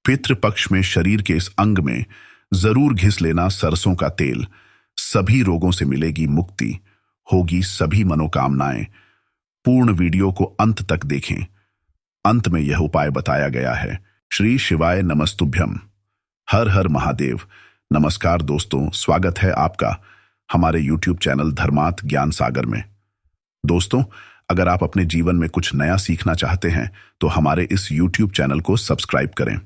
पितृपक्ष में शरीर के इस अंग में जरूर घिस लेना सरसों का तेल। सभी रोगों से मिलेगी मुक्ति, होगी सभी मनोकामनाएं। पूर्ण वीडियो को अंत तक देखें। अंत में यह उपाय बताया गया है। श्री शिवाय नमस्तुभ्यम। हर हर महादेव। नमस्कार दोस्तों, स्वागत है आपका हमारे YouTube चैनल धर्मार्थ ज्ञान सागर में। दोस्तों, अगर आप अपने जीवन में कुछ नया सीखना चाहते हैं तो हमारे इस YouTube चैनल को सब्सक्राइब करें।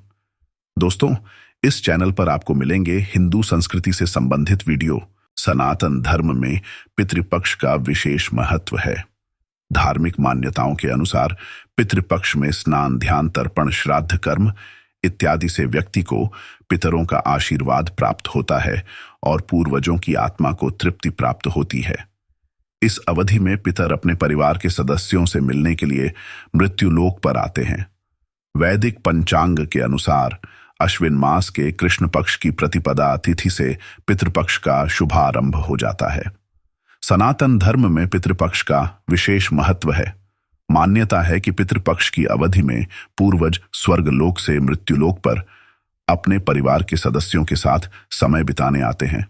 दोस्तों, इस चैनल पर आपको मिलेंगे हिंदू संस्कृति से संबंधित वीडियो। सनातन धर्म में पितृपक्ष का विशेष महत्व है। धार्मिक मान्यताओं के अनुसार पितृपक्ष में स्नान, ध्यान, तर्पण, श्राद्ध कर्म इत्यादि से व्यक्ति को पितरों का आशीर्वाद प्राप्त होता है और पूर्वजों की आत्मा को तृप्ति प्राप्त होती है। इस अवधि में पितर अपने परिवार के सदस्यों से मिलने के लिए मृत्युलोक पर आते हैं। वैदिक पंचांग के अनुसार अश्विन मास के कृष्ण पक्ष की प्रतिपदा तिथि से पितृपक्ष का शुभारंभ हो जाता है। सनातन धर्म में पितृपक्ष का विशेष महत्व है। मान्यता है कि पितृपक्ष की अवधि में पूर्वज स्वर्गलोक से मृत्युलोक पर अपने परिवार के सदस्यों के साथ समय बिताने आते हैं।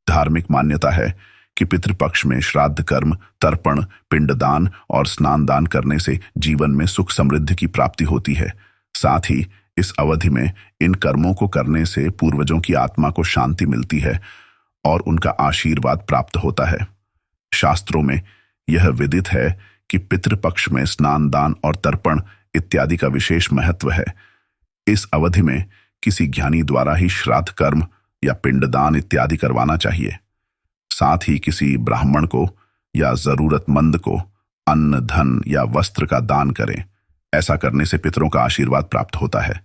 धार्मिक मान्यता है कि पितृपक्ष में श्राद्ध कर्म, तर्पण, पिंडदान और स्नान दान करने से जीवन में सुख समृद्धि की प्राप्ति होती है। साथ ही इस अवधि में इन कर्मों को करने से पूर्वजों की आत्मा को शांति मिलती है और उनका आशीर्वाद प्राप्त होता है। शास्त्रों में यह विदित है कि पितृपक्ष में स्नान, दान और तर्पण इत्यादि का विशेष महत्व है। इस अवधि में किसी ज्ञानी द्वारा ही श्राद्ध कर्म या पिंडदान इत्यादि करवाना चाहिए। साथ ही किसी ब्राह्मण को या जरूरतमंद को अन्न, धन या वस्त्र का दान करें। ऐसा करने से पितरों का आशीर्वाद प्राप्त होता है।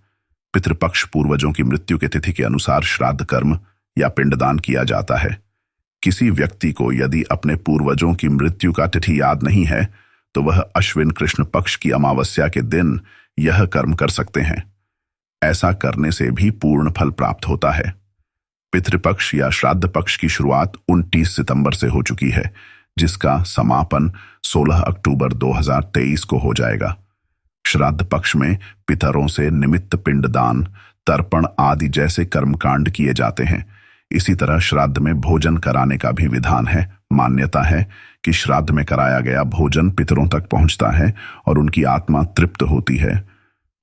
पितृपक्ष पूर्वजों की मृत्यु के तिथि के अनुसार श्राद्ध कर्म या पिंडदान किया जाता है। किसी व्यक्ति को यदि अपने पूर्वजों की मृत्यु का तिथि याद नहीं है तो वह अश्विन कृष्ण पक्ष की अमावस्या के दिन यह कर्म कर सकते हैं। ऐसा करने से भी पूर्ण फल प्राप्त होता है। पितृपक्ष या श्राद्ध पक्ष की शुरुआत 29 सितंबर से हो चुकी है, जिसका समापन 16 अक्टूबर 2023 को हो जाएगा। श्राद्ध पक्ष में पितरों से निमित्त पिंडदान, तर्पण आदि जैसे कर्मकांड किए जाते हैं। इसी तरह श्राद्ध में भोजन कराने का भी विधान है। मान्यता है कि श्राद्ध में कराया गया भोजन पितरों तक पहुंचता है और उनकी आत्मा तृप्त होती है।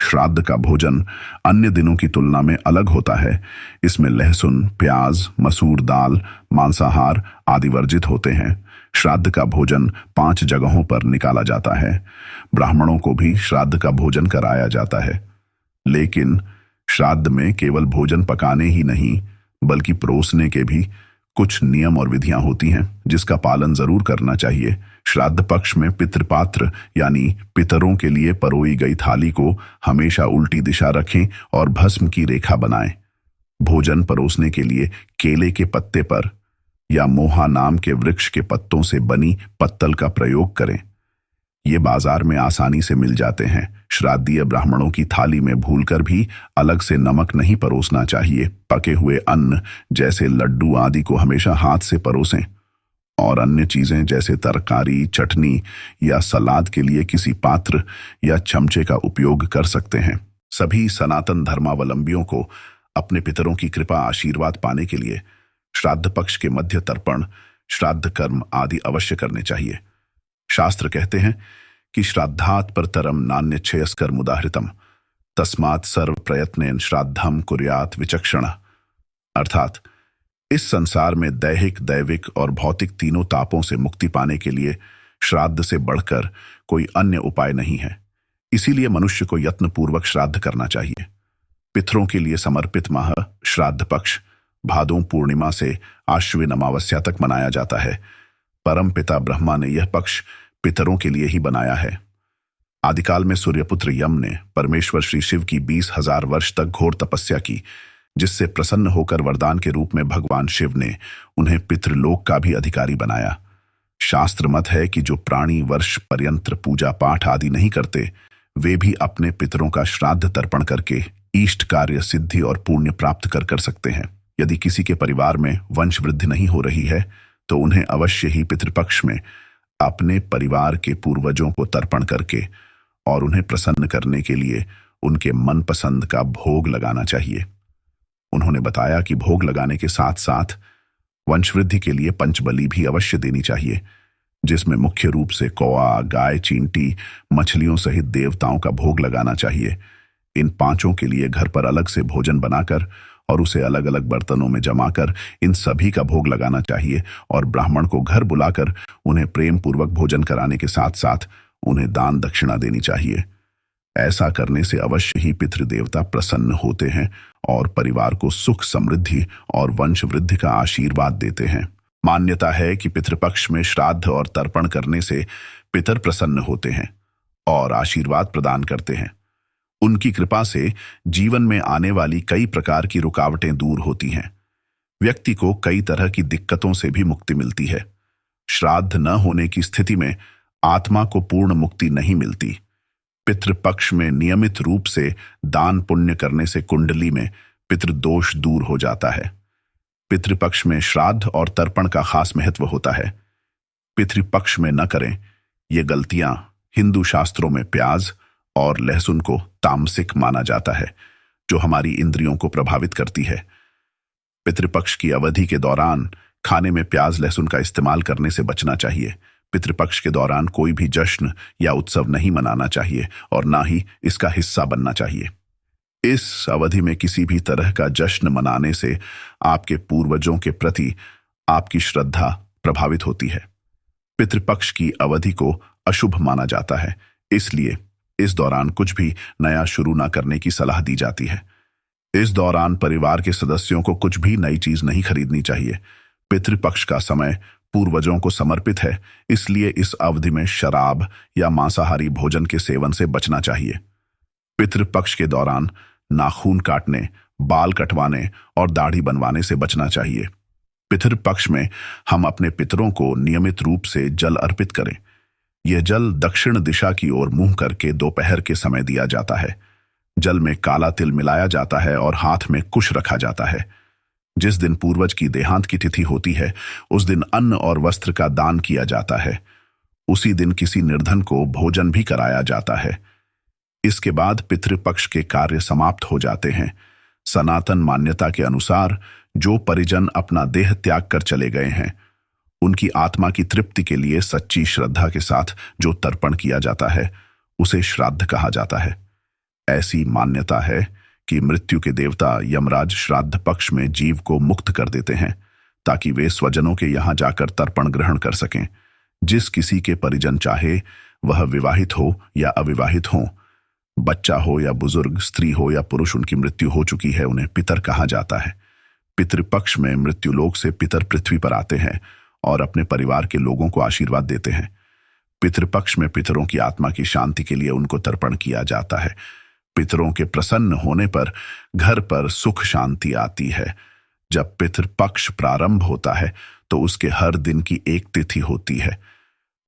श्राद्ध का भोजन अन्य दिनों की तुलना में अलग होता है। इसमें लहसुन, प्याज, मसूर दाल, मांसाहार आदि वर्जित होते हैं। श्राद्ध का भोजन 5 जगहों पर निकाला जाता है। ब्राह्मणों को भी श्राद्ध का भोजन कराया जाता है। लेकिन श्राद्ध में केवल भोजन पकाने ही नहीं बल्कि परोसने के भी कुछ नियम और विधियां होती हैं, जिसका पालन जरूर करना चाहिए। श्राद्ध पक्ष में पितृपात्र यानी पितरों के लिए परोई गई थाली को हमेशा उल्टी दिशा रखें और भस्म की रेखा बनाएं। भोजन परोसने के लिए केले के पत्ते पर या मोहा नाम के वृक्ष के पत्तों से बनी पत्तल का प्रयोग करें। ये बाजार में आसानी से मिल जाते हैं। श्राद्धीय ब्राह्मणों की थाली में भूलकर भी अलग से नमक नहीं परोसना चाहिए। पके हुए अन्न जैसे लड्डू आदि को हमेशा हाथ से परोसें और अन्य चीजें जैसे तरकारी, चटनी या सलाद के लिए किसी पात्र या चमचे का उपयोग कर सकते हैं। सभी सनातन धर्मावलंबियों को अपने पितरों की कृपा आशीर्वाद पाने के लिए श्राद्ध पक्ष के मध्य तर्पण, श्राद्ध कर्म आदि अवश्य करने चाहिए। शास्त्र कहते हैं कि श्राद्धात् परतरम नान्यच्छेयस्कर्म उदाहृतम तस्मात् सर्व प्रयत्नेन श्राद्धम कुर्यात् विचक्षण। अर्थात इस संसार में दैहिक, दैविक और भौतिक तीनों तापों से मुक्ति पाने के लिए श्राद्ध से बढ़कर कोई अन्य उपाय नहीं है। इसीलिए मनुष्य को यत्नपूर्वक श्राद्ध करना चाहिए। पितरों के लिए समर्पित माह श्राद्ध पक्ष भादों पूर्णिमा से आश्विन अमावस्या तक मनाया जाता है। परम पिता ब्रह्मा ने यह पक्ष पितरों के लिए ही बनाया है। आदिकाल में सूर्यपुत्र यम ने परमेश्वर श्री शिव की 20,000 वर्ष तक घोर तपस्या की, जिससे प्रसन्न होकर वरदान के रूप में भगवान शिव ने उन्हें पितृलोक का भी अधिकारी बनाया। शास्त्र मत है कि जो प्राणी वर्ष पर्यंत पूजा पाठ आदि नहीं करते, वे भी अपने पितरों का श्राद्ध तर्पण करके इष्ट कार्य सिद्धि और पुण्य प्राप्त कर सकते हैं। यदि किसी के परिवार में वंश वृद्धि नहीं हो रही है तो उन्हें अवश्य ही पितृपक्ष में अपने परिवार के पूर्वजों को तर्पण करके और उन्हें प्रसन्न करने के लिए उनके मनपसंद का भोग लगाना चाहिए। उन्होंने बताया कि भोग लगाने के साथ साथ वंशवृद्धि के लिए पंचबलि भी अवश्य देनी चाहिए, जिसमें मुख्य रूप से कौआ, गाय, चींटी, मछलियों सहित देवताओं का भोग लगाना चाहिए। इन पांचों के लिए घर पर अलग से भोजन बनाकर और उसे अलग अलग बर्तनों में जमाकर इन सभी का भोग लगाना चाहिए और ब्राह्मण को घर बुलाकर उन्हें प्रेम पूर्वक भोजन कराने के साथ साथ उन्हें दान दक्षिणा देनी चाहिए। ऐसा करने से अवश्य ही पितृदेवता प्रसन्न होते हैं और परिवार को सुख, समृद्धि और वंश वृद्धि का आशीर्वाद देते हैं। मान्यता है कि पितृपक्ष में श्राद्ध और तर्पण करने से पितर प्रसन्न होते हैं और आशीर्वाद प्रदान करते हैं। उनकी कृपा से जीवन में आने वाली कई प्रकार की रुकावटें दूर होती हैं। व्यक्ति को कई तरह की दिक्कतों से भी मुक्ति मिलती है। श्राद्ध न होने की स्थिति में आत्मा को पूर्ण मुक्ति नहीं मिलती। पितृपक्ष में नियमित रूप से दान पुण्य करने से कुंडली में पितृदोष दूर हो जाता है। पितृपक्ष में श्राद्ध और तर्पण का खास महत्व होता है। पितृपक्ष में न करें ये गलतियां। हिंदू शास्त्रों में प्याज और लहसुन को तामसिक माना जाता है, जो हमारी इंद्रियों को प्रभावित करती है। पितृपक्ष की अवधि के दौरान खाने में प्याज लहसुन का इस्तेमाल करने से बचना चाहिए। पितृपक्ष के दौरान कोई भी जश्न या उत्सव नहीं मनाना चाहिए और ना ही इसका हिस्सा बनना चाहिए। इस अवधि में किसी भी तरह का जश्न मनाने से आपके पूर्वजों के प्रति आपकी श्रद्धा प्रभावित होती है। पितृपक्ष की अवधि को अशुभ माना जाता है, इसलिए इस दौरान कुछ भी नया शुरू ना करने की सलाह दी जाती है। इस दौरान परिवार के सदस्यों को कुछ भी नई चीज नहीं खरीदनी चाहिए। पितृपक्ष का समय पूर्वजों को समर्पित है, इसलिए इस अवधि में शराब या मांसाहारी भोजन के सेवन से बचना चाहिए। पितृपक्ष के दौरान नाखून काटने, बाल कटवाने और दाढ़ी बनवाने से बचना चाहिए। पितृपक्ष में हम अपने पितरों को नियमित रूप से जल अर्पित करें। यह जल दक्षिण दिशा की ओर मुंह करके दोपहर के समय दिया जाता है। जल में काला तिल मिलाया जाता है और हाथ में कुश रखा जाता है। जिस दिन पूर्वज की देहांत की तिथि होती है, उस दिन अन्न और वस्त्र का दान किया जाता है। उसी दिन किसी निर्धन को भोजन भी कराया जाता है। इसके बाद पितृपक्ष के कार्य समाप्त हो जाते हैं। सनातन मान्यता के अनुसार जो परिजन अपना देह त्याग कर चले गए हैं, उनकी आत्मा की तृप्ति के लिए सच्ची श्रद्धा के साथ जो तर्पण किया जाता है, उसे श्राद्ध कहा जाता है। ऐसी मान्यता है कि मृत्यु के देवता यमराज श्राद्ध पक्ष में जीव को मुक्त कर देते हैं, ताकि वे स्वजनों के यहां जाकर तर्पण ग्रहण कर सकें। जिस किसी के परिजन चाहे, वह विवाहित हो या अविवाहित हो, बच्चा हो या बुजुर्ग, स्त्री हो या पुरुष, उनकी मृत्यु हो चुकी है, उन्हें पितर कहा जाता है। पितृपक्ष में मृत्युलोक से पितर पृथ्वी पर आते हैं और अपने परिवार के लोगों को आशीर्वाद देते हैं। पितृपक्ष में पितरों की आत्मा की शांति के लिए उनको तर्पण किया जाता है। पितरों के प्रसन्न होने पर घर पर सुख शांति आती है। जब पितृपक्ष प्रारंभ होता है तो उसके हर दिन की एक तिथि होती है।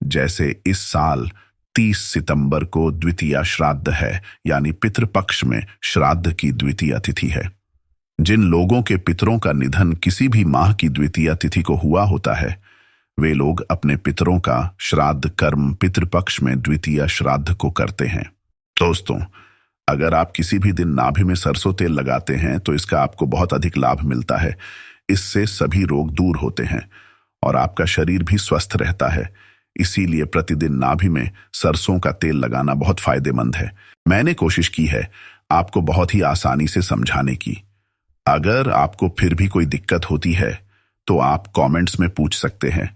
जैसे इस साल 30 सितंबर को द्वितीया श्राद्ध है, यानी पितृपक्ष में श्राद्ध की द्वितीया तिथि है। जिन लोगों के पितरों का निधन किसी भी माह की द्वितीया तिथि को हुआ होता है, वे लोग अपने पितरों का श्राद्ध कर्म पितृपक्ष में द्वितीया श्राद्ध को करते हैं। दोस्तों, अगर आप किसी भी दिन नाभि में सरसों तेल लगाते हैं तो इसका आपको बहुत अधिक लाभ मिलता है। इससे सभी रोग दूर होते हैं और आपका शरीर भी स्वस्थ रहता है। इसीलिए प्रतिदिन नाभि में सरसों का तेल लगाना बहुत फायदेमंद है। मैंने कोशिश की है आपको बहुत ही आसानी से समझाने की। अगर आपको फिर भी कोई दिक्कत होती है तो आप कमेंट्स में पूछ सकते हैं।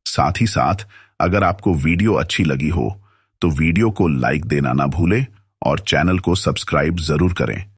साथ ही साथ अगर आपको वीडियो अच्छी लगी हो तो वीडियो को लाइक देना ना भूलें और चैनल को सब्सक्राइब जरूर करें।